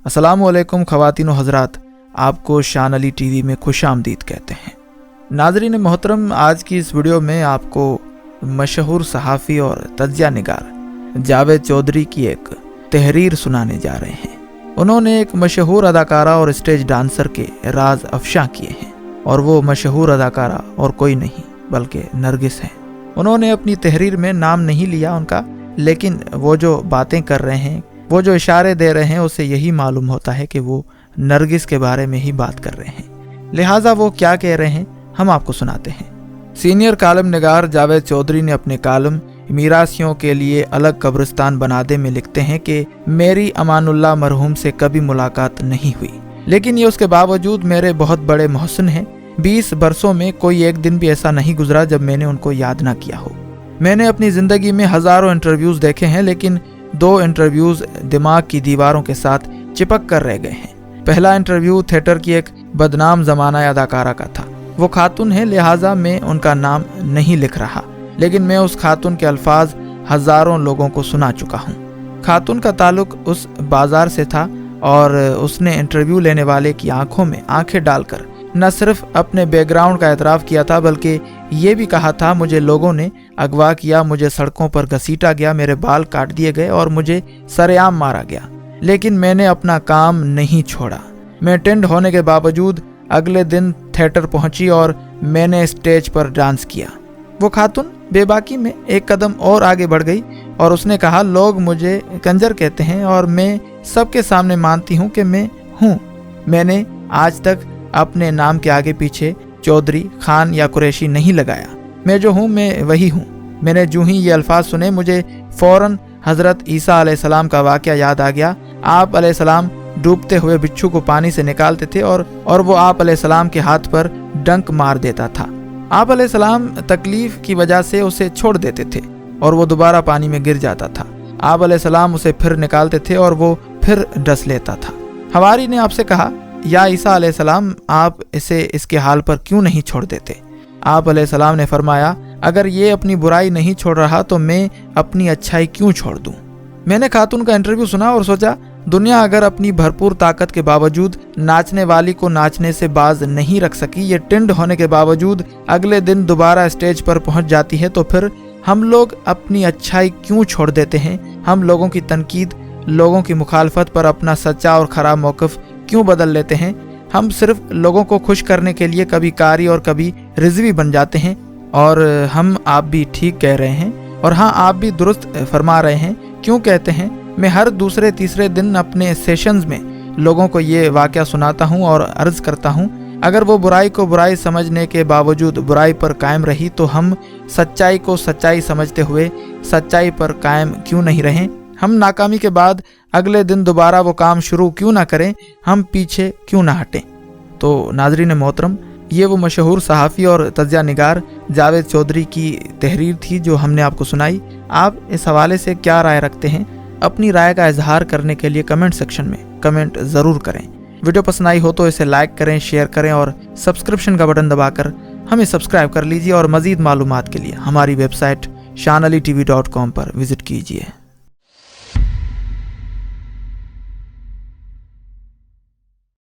अस्सलामु अलैकुम ख़वातीन व हज़रात, आपको शान अली टीवी में खुश आमदीद कहते हैं। नाज़रीन मोहतरम, आज की इस वीडियो में आपको मशहूर सहाफ़ी और तज्ज़िया निगार जावेद चौधरी की एक तहरीर सुनाने जा रहे हैं। उन्होंने एक मशहूर अदाकारा और स्टेज डांसर के राज अफशा किए हैं, और वो मशहूर अदाकारा और कोई नहीं बल्कि नरगिस हैं। उन्होंने अपनी तहरीर में नाम नहीं लिया उनका, लेकिन वो जो बातें कर रहे हैं, वो जो इशारे दे रहे हैं, उससे यही मालूम होता है कि वो नरगिस के बारे में ही बात कर रहे हैं। लिहाजा वो क्या कह रहे हैं हम आपको सुनाते हैं। सीनियर कालम निगार जावेद चौधरी ने अपने कालम मीरासियों के लिए अलग कब्रिस्तान बना दे में लिखते हैं कि मेरी अमानुल्लाह मरहूम से कभी मुलाकात नहीं हुई, लेकिन ये उसके बावजूद मेरे बहुत बड़े मोहसिन हैं। 20 बरसों में कोई एक दिन भी ऐसा नहीं गुजरा जब मैंने उनको याद ना किया हो। मैंने अपनी ज़िंदगी में हज़ारों इंटरव्यूज़ देखे हैं, लेकिन 2 इंटरव्यूज़ दिमाग की दीवारों के साथ चिपक कर रह गए हैं। पहला इंटरव्यू थिएटर की एक बदनाम ज़माना अदाकारा का था। वो खातून है, लिहाजा मैं उनका नाम नहीं लिख रहा, लेकिन मैं उस खातून के अल्फाज हज़ारों लोगों को सुना चुका हूँ। खातून का ताल्लुक उस बाजार से था और उसने इंटरव्यू लेने वाले की आंखों में आंखें डालकर न सिर्फ अपने बैकग्राउंड का एतराफ़ किया था, बल्कि ये भी कहा था, मुझे लोगों ने अगवा किया, मुझे सड़कों पर घसीटा गया, मेरे बाल काट दिए गए और मुझे सरेआम मारा गया, लेकिन मैंने अपना काम नहीं छोड़ा। मैं टेंड होने के बावजूद अगले दिन थिएटर पहुंची और मैंने स्टेज पर डांस किया। वो खातून बेबाकी में एक कदम और आगे बढ़ गई और उसने कहा, लोग मुझे कंजर कहते हैं और मैं सबके सामने मानती हूँ कि मैं हूँ। मैंने आज तक अपने नाम के आगे पीछे चौधरी, खान या कुरैशी नहीं लगाया। मैं जो हूँ मैं वही हूँ। मैंने जो ही ये अल्फाज सुने, मुझे फ़ौरन हज़रत ईसा अलैहिस्सलाम का वाक़या याद आ गया। आप अलैहिस्सलाम डूबते हुए बिच्छू को पानी से निकालते थे और वो आप अलैहिस्सलाम के हाथ पर डंक मार देता था। आप अलैहिस्सलाम तकलीफ़ की वजह से उसे छोड़ देते थे और वो दोबारा पानी में गिर जाता था। आप अलैहिस्सलाम उसे फिर निकालते थे और वो फिर डस लेता था। हवारी ने आपसे कहा, या ईसा अलैहिस्सलाम, आप इसे इसके हाल पर क्यों नहीं छोड़ देते? आप अलैहिस्सलाम ने फरमाया, अगर ये अपनी बुराई नहीं छोड़ रहा तो मैं अपनी अच्छाई क्यों छोड़ दूं? मैंने खातून का इंटरव्यू सुना और सोचा, दुनिया अगर अपनी भरपूर ताकत के बावजूद नाचने वाली को नाचने से बाज नहीं रख सकी, ये टिंड होने के बावजूद अगले दिन दोबारा स्टेज पर पहुंच जाती है, तो फिर हम लोग अपनी अच्छाई क्यों छोड़ देते हैं? हम लोगों की तनकीद, लोगों की मुखालफत पर अपना सच्चा और ख़राब मौक़िफ़ क्यों बदल लेते हैं? हम सिर्फ लोगों को खुश करने के लिए कभी कारी और कभी रिजवी बन जाते हैं। और आप भी ठीक कह रहे हैं, और हाँ, आप भी दुरुस्त फरमा रहे हैं। क्यों कहते हैं, मैं हर दूसरे तीसरे दिन अपने सेशंस में लोगों को ये वाक़या सुनाता हूँ और अर्ज़ करता हूँ, अगर वो बुराई को बुराई समझने के बावजूद बुराई पर कायम रही, तो हम सच्चाई को सच्चाई समझते हुए सच्चाई पर कायम क्यों नहीं रहें? हम नाकामी के बाद अगले दिन दोबारा वो काम शुरू क्यों ना करें? हम पीछे क्यों ना हटें? तो नाज़रीन मोहतरम, ये वो मशहूर सहाफ़ी और तज्ज़िया निगार जावेद चौधरी की तहरीर थी जो हमने आपको सुनाई। आप इस हवाले से क्या राय रखते हैं? अपनी राय का इजहार करने के लिए कमेंट सेक्शन में कमेंट ज़रूर करें। वीडियो पसंद आई हो तो इसे लाइक करें, शेयर करें और सब्सक्रिप्शन का बटन दबाकर हमें सब्सक्राइब कर लीजिए। और मज़ीद मालूमात के लिए हमारी वेबसाइट shanalitv.com पर विज़िट कीजिए।